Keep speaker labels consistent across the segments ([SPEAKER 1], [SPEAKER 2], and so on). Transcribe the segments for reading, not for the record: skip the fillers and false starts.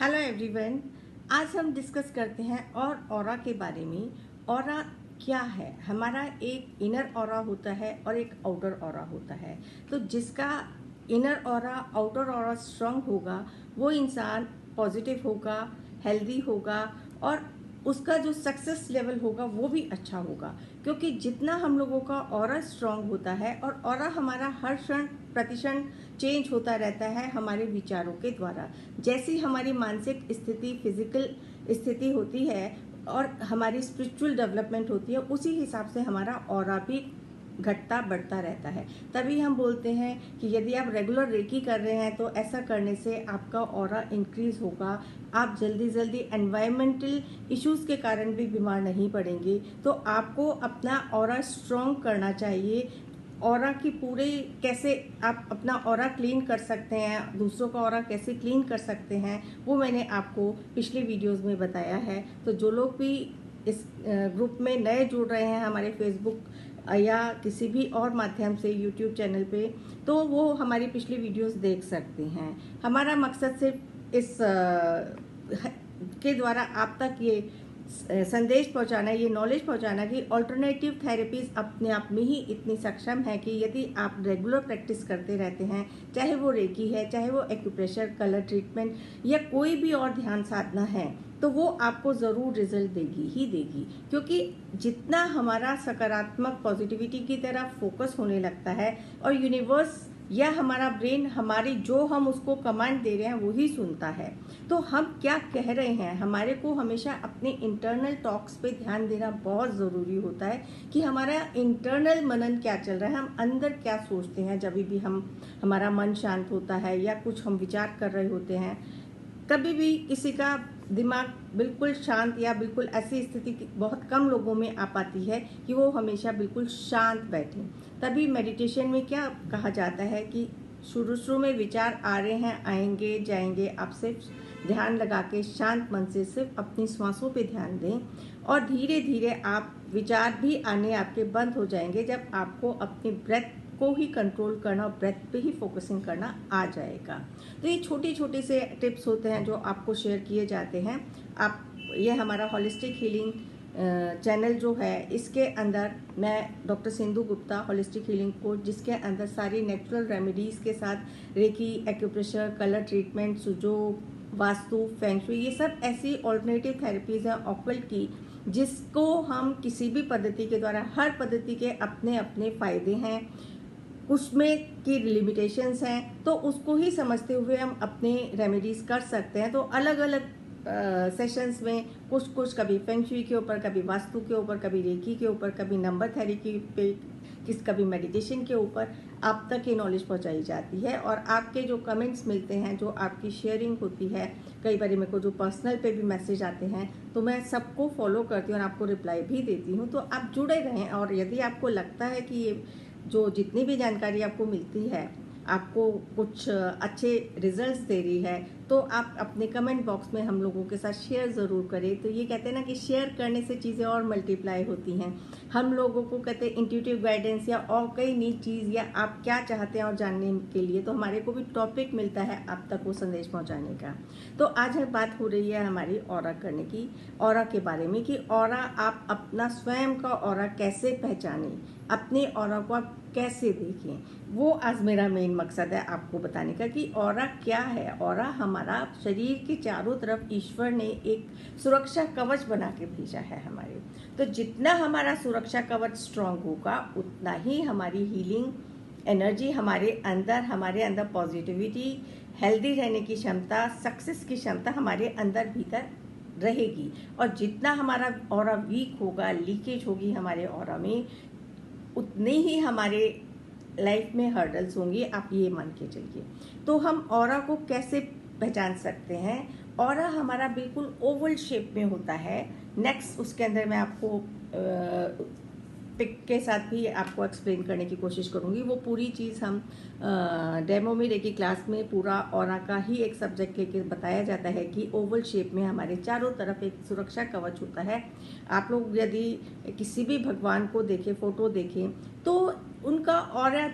[SPEAKER 1] Hello everyone. आज हम discuss करते हैं ऑरा के बारे में। ऑरा क्या है? हमारा एक इनर ऑरा होता है और एक आउटर ऑरा होता है। तो जिसका inner aura outer aura strong होगा वो इंसान पॉजिटिव होगा, हेल्दी होगा और उसका जो सक्सेस लेवल होगा वो भी अच्छा होगा। क्योंकि जितना हम लोगों का ऑरा स्ट्रांग होता है और ऑरा हमारा हर क्षण प्रतिक्षण चेंज होता रहता है हमारे विचारों के द्वारा। जैसी हमारी मानसिक स्थिति, फिजिकल स्थिति होती है और हमारी स्पिरिचुअल डेवलपमेंट होती है, उसी हिसाब से हमारा ऑरा भी घटता बढ़ता रहता है। तभी हम बोलते हैं कि यदि आप रेगुलर रेकी कर रहे हैं तो ऐसा करने से आपका ऑरा इंक्रीज होगा। आप जल्दी जल्दी एनवायरमेंटल इश्यूज के कारण भी बीमार नहीं पड़ेंगे। तो आपको अपना ऑरा स्ट्रॉन्ग करना चाहिए। ऑरा की पूरे कैसे आप अपना ऑरा क्लीन कर सकते हैं, दूसरों का ऑरा कैसे क्लीन कर सकते हैं, वो मैंने आपको पिछले वीडियोस में बताया है। तो जो लोग भी इस ग्रुप में नए जुड़ रहे हैं हमारे फेसबुक या किसी भी और माध्यम से यूट्यूब चैनल पे, तो वो हमारी पिछली वीडियोस देख सकते हैं। हमारा मकसद सिर्फ इस के द्वारा आप तक ये संदेश पहुंचाना, ये नॉलेज पहुंचाना कि ऑल्टरनेटिव थेरेपीज अपने आप में ही इतनी सक्षम है कि यदि आप रेगुलर प्रैक्टिस करते रहते हैं, चाहे वो रेकी है, चाहे वो एक्यूप्रेशर, कलर ट्रीटमेंट या कोई भी और ध्यान साधना है, तो वो आपको ज़रूर रिजल्ट देगी ही देगी। क्योंकि जितना हमारा सकारात्मक पॉजिटिविटी की तरफ फोकस होने लगता है और यूनिवर्स या हमारा ब्रेन हमारी जो हम उसको कमांड दे रहे हैं वही सुनता है। तो हम क्या कह रहे हैं, हमारे को हमेशा अपने इंटरनल टॉक्स पे ध्यान देना बहुत ज़रूरी होता है कि हमारा इंटरनल मनन क्या चल रहा है, हम अंदर क्या सोचते हैं। जब भी हमारा मन शांत होता है या कुछ हम विचार कर रहे होते हैं, कभी भी किसी का दिमाग बिल्कुल शांत या बिल्कुल ऐसी स्थिति बहुत कम लोगों में आ पाती है कि वो हमेशा बिल्कुल शांत बैठे। तभी मेडिटेशन में क्या कहा जाता है कि शुरू में विचार आ रहे हैं, आएंगे जाएंगे, आप सिर्फ ध्यान लगा के शांत मन से सिर्फ अपनी श्वासों पे ध्यान दें और धीरे धीरे आप विचार भी आने आपके बंद हो जाएंगे जब आपको अपनी ब्रेथ को ही कंट्रोल करना और ब्रेथ पे ही फोकसिंग करना आ जाएगा। तो ये छोटी छोटी से टिप्स होते हैं जो आपको शेयर किए जाते हैं। आप ये हमारा होलिस्टिक हीलिंग चैनल जो है, इसके अंदर मैं doctor Sindhu Gupta holistic healing coach, जिसके अंदर सारी नेचुरल रेमेडीज़ के साथ reiki, acupressure, colour treatment, sujok, vastu, feng shui, ये सब ऐसी ऑल्टरनेटिव थेरेपीज़ हैं ऑकल्ट की, जिसको हम किसी भी पद्धति के द्वारा, हर पद्धति के अपने अपने फ़ायदे हैं, उसमें की लिमिटेशंस हैं, तो उसको ही समझते हुए हम अपने रेमेडीज़ कर सकते हैं। तो अलग अलग सेशंस में कुछ कभी फेंग शुई के ऊपर, कभी वास्तु के ऊपर, कभी रेकी के ऊपर, कभी नंबर थेरेपी पे, कभी मेडिटेशन के ऊपर आप तक ये नॉलेज पहुंचाई जाती है। और आपके जो कमेंट्स मिलते हैं, जो आपकी शेयरिंग होती है, कई बार मेरे को जो पर्सनल पे भी मैसेज आते हैं, तो मैं सबको फॉलो करती हूँ और आपको रिप्लाई भी देती हूँ। तो आप जुड़े रहें और यदि आपको लगता है कि ये जो जितनी भी जानकारी आपको मिलती है आपको कुछ अच्छे रिजल्ट्स दे रही है, तो आप अपने कमेंट बॉक्स में हम लोगों के साथ शेयर ज़रूर करें। तो ये कहते हैं ना कि शेयर करने से चीज़ें और मल्टीप्लाई होती हैं। हम लोगों को कहते हैं इंट्यूटिव गाइडेंस या और कई नई चीज़, या आप क्या चाहते हैं और जानने के लिए, तो हमारे को भी टॉपिक मिलता है आप तक वो संदेश पहुंचाने का। तो आज बात हो रही है हमारी ऑरा करने की, ऑरा के बारे में कि ऑरा आप अपना स्वयं का ऑरा कैसे पहचानें, अपने ऑरा को आप कैसे देखें, वो आज मेरा मेन मकसद है आपको बताने का कि ऑरा क्या है। ऑरा हमारा शरीर के चारों तरफ ईश्वर ने एक सुरक्षा कवच बना के भेजा है हमारे। तो जितना हमारा सुरक्षा कवच स्ट्रांग होगा उतना ही हमारी हीलिंग एनर्जी हमारे अंदर पॉजिटिविटी, हेल्दी रहने की क्षमता, सक्सेस की क्षमता हमारे अंदर भीतर रहेगी। और जितना हमारा ऑरा वीक होगा, लीकेज होगी हमारे ऑरा में, उतने ही हमारे लाइफ में हर्डल्स होंगी, आप ये मान के चलिए। तो हम ऑरा को कैसे पहचान सकते हैं? ऑरा हमारा बिल्कुल ओवल शेप में होता है। नेक्स्ट उसके अंदर मैं आपको पिक के साथ भी आपको एक्सप्लेन करने की कोशिश करूंगी। वो पूरी चीज़ हम डेमो में रेकी क्लास में पूरा ऑरा का ही एक सब्जेक्ट लेके बताया जाता है कि ओवल शेप में हमारे चारों तरफ एक सुरक्षा कवच होता है। आप लोग यदि किसी भी भगवान को देखें, फोटो देखें, तो उनका ऑरा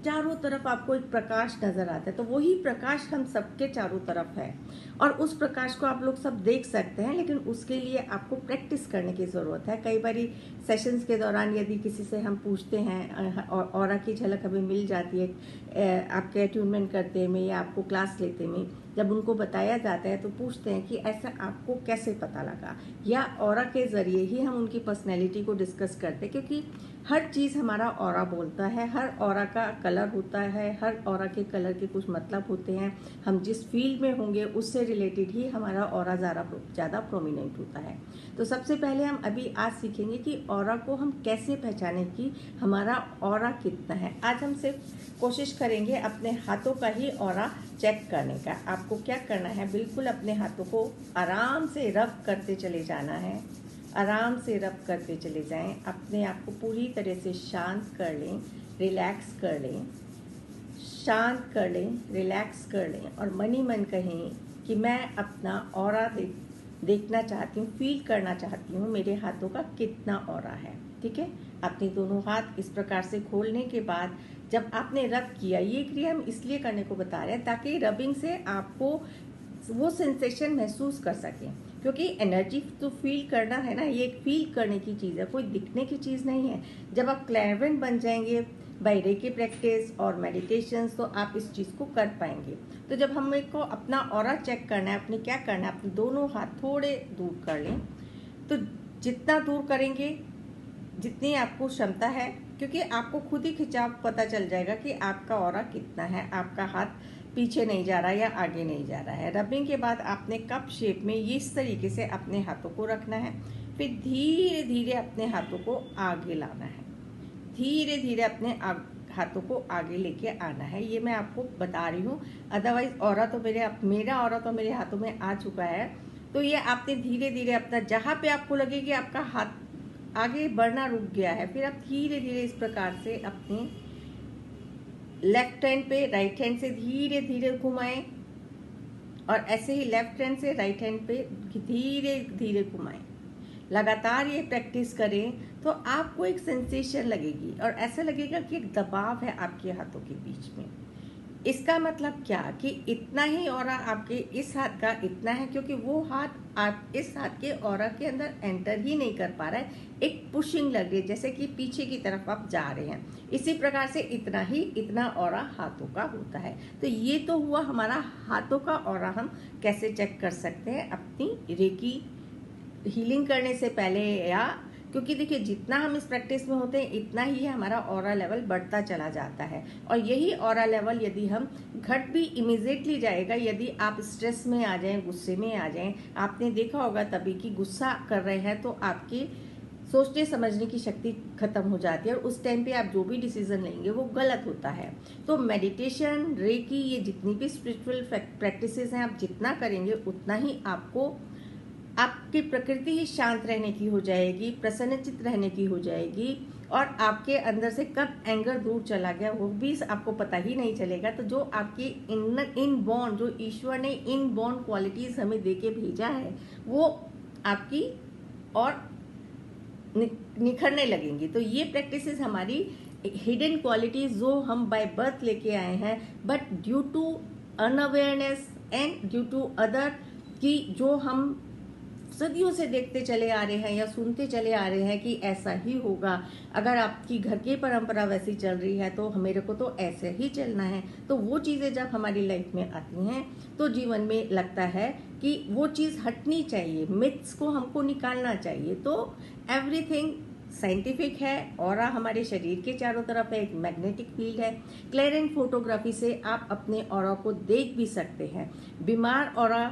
[SPEAKER 1] चारों तरफ आपको एक प्रकाश नजर आता है, तो वही प्रकाश हम सबके चारों तरफ है और उस प्रकाश को आप लोग सब देख सकते हैं, लेकिन उसके लिए आपको प्रैक्टिस करने की ज़रूरत है। कई बारी सेशंस के दौरान यदि किसी से हम पूछते हैं और ऑरा की झलक हमें मिल जाती है आपके अट्यूनमेंट करते में या आपको क्लास लेते में, जब उनको बताया जाता है तो पूछते हैं कि ऐसा आपको कैसे पता लगा, या ऑरा के ज़रिए ही हम उनकी पर्सनैलिटी को डिस्कस करते हैं, क्योंकि हर चीज़ हमारा ऑरा बोलता है, हर ऑरा का कलर होता है, हर ऑरा के कलर के कुछ मतलब होते हैं। हम जिस फील्ड में होंगे उससे रिलेटेड ही हमारा ऑरा ज़्यादा प्रोमिनेंट होता है। तो सबसे पहले हम अभी आज सीखेंगे कि ऑरा को हम कैसे पहचानें कि हमारा ऑरा कितना है। आज हम सिर्फ कोशिश करेंगे अपने हाथों का ही ऑरा चेक करने का। आपको क्या करना है, बिल्कुल अपने हाथों को आराम से रब करते चले जाना है, आराम से रब करते चले जाएं। अपने आप को पूरी तरह से शांत कर लें, रिलैक्स कर लें, शांत कर लें, रिलैक्स कर लें और मन ही मन कहें कि मैं अपना ऑरा देखना चाहती हूँ, फील करना चाहती हूँ मेरे हाथों का कितना ऑरा है। ठीक है, अपने दोनों हाथ इस प्रकार से खोलने के बाद जब आपने रब किया, ये क्रिया हम इसलिए करने को बता रहे हैं ताकि रबिंग से आपको वो सेंसेशन महसूस कर सकें, क्योंकि एनर्जी तो फील करना है ना, ये एक फील करने की चीज़ है, कोई दिखने की चीज़ नहीं है। जब आप क्लैरवेंट बन जाएंगे बाय रेकी प्रैक्टिस और मेडिटेशंस, तो आप इस चीज़ को कर पाएंगे। तो जब हम को अपना ऑरा चेक करना है, अपने क्या करना है, अपने दोनों हाथ थोड़े दूर कर लें। तो जितना दूर करेंगे, जितनी आपको क्षमता है, क्योंकि आपको खुद ही खिंचाव पता चल जाएगा कि आपका ऑरा कितना है। आपका हाथ पीछे नहीं जा रहा या आगे नहीं जा रहा है। रबिंग के बाद आपने कप शेप में इस तरीके से अपने हाथों को रखना है, फिर धीरे धीरे अपने हाथों को आगे लाना है, धीरे धीरे अपने हाथों को आगे लेके आना है। ये मैं आपको बता रही हूँ, अदरवाइज ऑरा तो मेरा ऑरा तो मेरे हाथों में आ चुका है। तो ये आपने धीरे धीरे अपना, जहाँ पे आपको लगे कि आपका हाथ आगे बढ़ना रुक गया है, फिर आप धीरे धीरे इस प्रकार से अपने लेफ्ट हैंड पे राइट हैंड से धीरे धीरे घुमाएं और ऐसे ही लेफ्ट हैंड से राइट हैंड पे धीरे धीरे घुमाएं। लगातार ये प्रैक्टिस करें तो आपको एक सेंसेशन लगेगी और ऐसा लगेगा कि एक दबाव है आपके हाथों के बीच में। इसका मतलब क्या कि इतना ही ऑरा आपके इस हाथ का इतना है, क्योंकि वो हाथ आप इस हाथ के ऑरा के अंदर एंटर ही नहीं कर पा रहा है, एक पुशिंग लग रही है, जैसे कि पीछे की तरफ आप जा रहे हैं। इसी प्रकार से इतना ऑरा हाथों का होता है। तो ये तो हुआ हमारा हाथों का ऑरा। हम कैसे चेक कर सकते हैं अपनी रेकी हीलिंग करने से पहले, या क्योंकि देखिए जितना हम इस प्रैक्टिस में होते हैं इतना ही हमारा ऑरा लेवल बढ़ता चला जाता है। और यही ऑरा लेवल यदि हम घट भी इमीडिएटली जाएगा, यदि आप स्ट्रेस में आ जाएं, गुस्से में आ जाएं। आपने देखा होगा तभी कि गुस्सा कर रहे हैं तो आपकी सोचने समझने की शक्ति खत्म हो जाती है और उस टाइम पे आप जो भी डिसीजन लेंगे वो गलत होता है। तो मेडिटेशन, रेकी, ये जितनी भी स्पिरिचुअल प्रैक्टिसेस हैं, आप जितना करेंगे उतना ही आपकी प्रकृति ही शांत रहने की हो जाएगी, प्रसन्नचित रहने की हो जाएगी और आपके अंदर से कब एंगर दूर चला गया वो भी आपको पता ही नहीं चलेगा। तो जो आपकी इनबॉर्न, जो ईश्वर ने इनबॉर्न क्वालिटीज हमें देके भेजा है, वो आपकी और निखरने लगेंगी। तो ये प्रैक्टिसेस हमारी हिडन क्वालिटीज जो हम बाय बर्थ लेके आए हैं, but due to unawareness and due to other की जो हम सदियों से देखते चले आ रहे हैं या सुनते चले आ रहे हैं कि ऐसा ही होगा, अगर आपकी घर की परंपरा वैसी चल रही है तो मेरे को तो ऐसे ही चलना है। तो वो चीज़ें जब हमारी लाइफ में आती हैं तो जीवन में लगता है कि वो चीज़ हटनी चाहिए, मिथ्स को हमको निकालना चाहिए। तो एवरीथिंग साइंटिफिक है। ऑरा हमारे शरीर के चारों तरफ है, एक मैग्नेटिक फील्ड है। क्लैरेंट फोटोग्राफी से आप अपने ऑरा को देख भी सकते हैं। बीमार ऑरा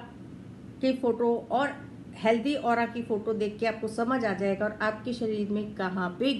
[SPEAKER 1] की फोटो और हेल्दी ऑरा की फोटो देख के आपको समझ आ जाएगा और आपके शरीर में कहाँ पे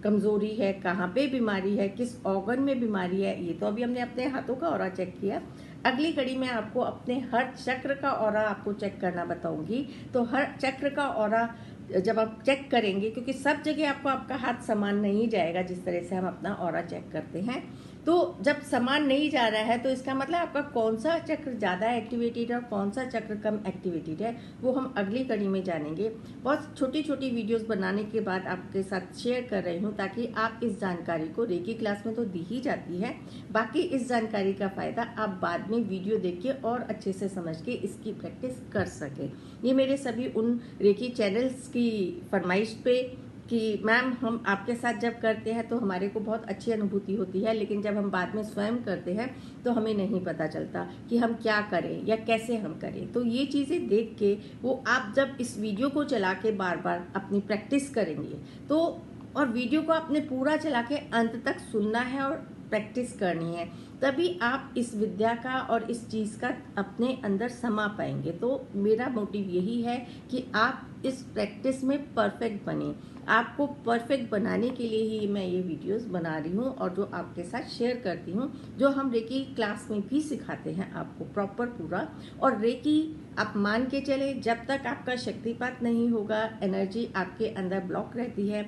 [SPEAKER 1] कमजोरी है, कहाँ पे बीमारी है, किस ऑर्गन में बीमारी है। ये तो अभी हमने अपने हाथों का ऑरा चेक किया। अगली कड़ी में आपको अपने हर चक्र का ऑरा आपको चेक करना बताऊंगी। तो हर चक्र का ऑरा जब आप चेक करेंगे, क्योंकि सब जगह आपको आपका हाथ समान नहीं जाएगा जिस तरह से हम अपना ऑरा चेक करते हैं, तो जब समान नहीं जा रहा है तो इसका मतलब आपका कौन सा चक्र ज़्यादा एक्टिवेटेड है और कौन सा चक्र कम एक्टिवेटेड है, वो हम अगली कड़ी में जानेंगे। बहुत छोटी छोटी वीडियोस बनाने के बाद आपके साथ शेयर कर रही हूँ ताकि आप इस जानकारी को, रेकी क्लास में तो दी ही जाती है, बाकी इस जानकारी का फ़ायदा आप बाद में वीडियो देख के और अच्छे से समझ के इसकी प्रैक्टिस कर सकें। ये मेरे सभी उन रेकी चैनल्स की फरमाइश पे कि मैम हम आपके साथ जब करते हैं तो हमारे को बहुत अच्छी अनुभूति होती है, लेकिन जब हम बाद में स्वयं करते हैं तो हमें नहीं पता चलता कि हम क्या करें या कैसे हम करें। तो ये चीज़ें देख के वो आप जब इस वीडियो को चला के बार बार अपनी प्रैक्टिस करेंगे तो, और वीडियो को आपने पूरा चला के अंत तक सुनना है और प्रैक्टिस करनी है, तभी आप इस विद्या का और इस चीज़ का अपने अंदर समा पाएंगे। तो मेरा मोटिव यही है कि आप इस प्रैक्टिस में परफेक्ट बने। आपको परफेक्ट बनाने के लिए ही मैं ये वीडियोस बना रही हूँ और जो आपके साथ शेयर करती हूँ, जो हम रेकी क्लास में भी सिखाते हैं आपको प्रॉपर पूरा। और रेकी आप मान के चले, जब तक आपका शक्तिपात नहीं होगा, एनर्जी आपके अंदर ब्लॉक रहती है।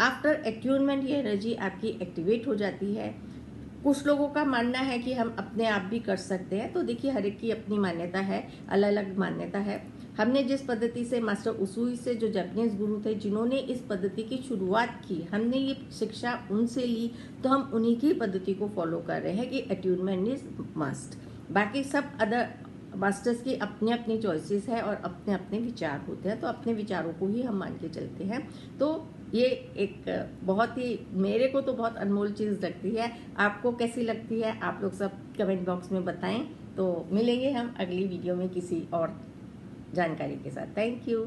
[SPEAKER 1] आफ्टर एट्यूनमेंट ये एनर्जी आपकी एक्टिवेट हो जाती है। कुछ लोगों का मानना है कि हम अपने आप भी कर सकते हैं, तो देखिए हर एक की अपनी मान्यता है, अलग अलग मान्यता है। हमने जिस पद्धति से मास्टर उसूई से, जो जापानीज गुरु थे जिन्होंने इस पद्धति की शुरुआत की, हमने ये शिक्षा उनसे ली, तो हम उन्हीं की पद्धति को फॉलो कर रहे हैं कि अट्यूनमेंट इज मस्ट। बाकी सब अदर मास्टर्स की अपनी अपनी चॉइसेस है और अपने अपने विचार होते हैं, तो अपने विचारों को ही हम मान के चलते हैं। तो ये एक बहुत ही, मेरे को तो बहुत अनमोल चीज़ लगती है। आपको कैसी लगती है आप लोग सब कमेंट बॉक्स में बताएं। तो मिलेंगे हम अगली वीडियो में किसी और जानकारी के साथ। Thank you.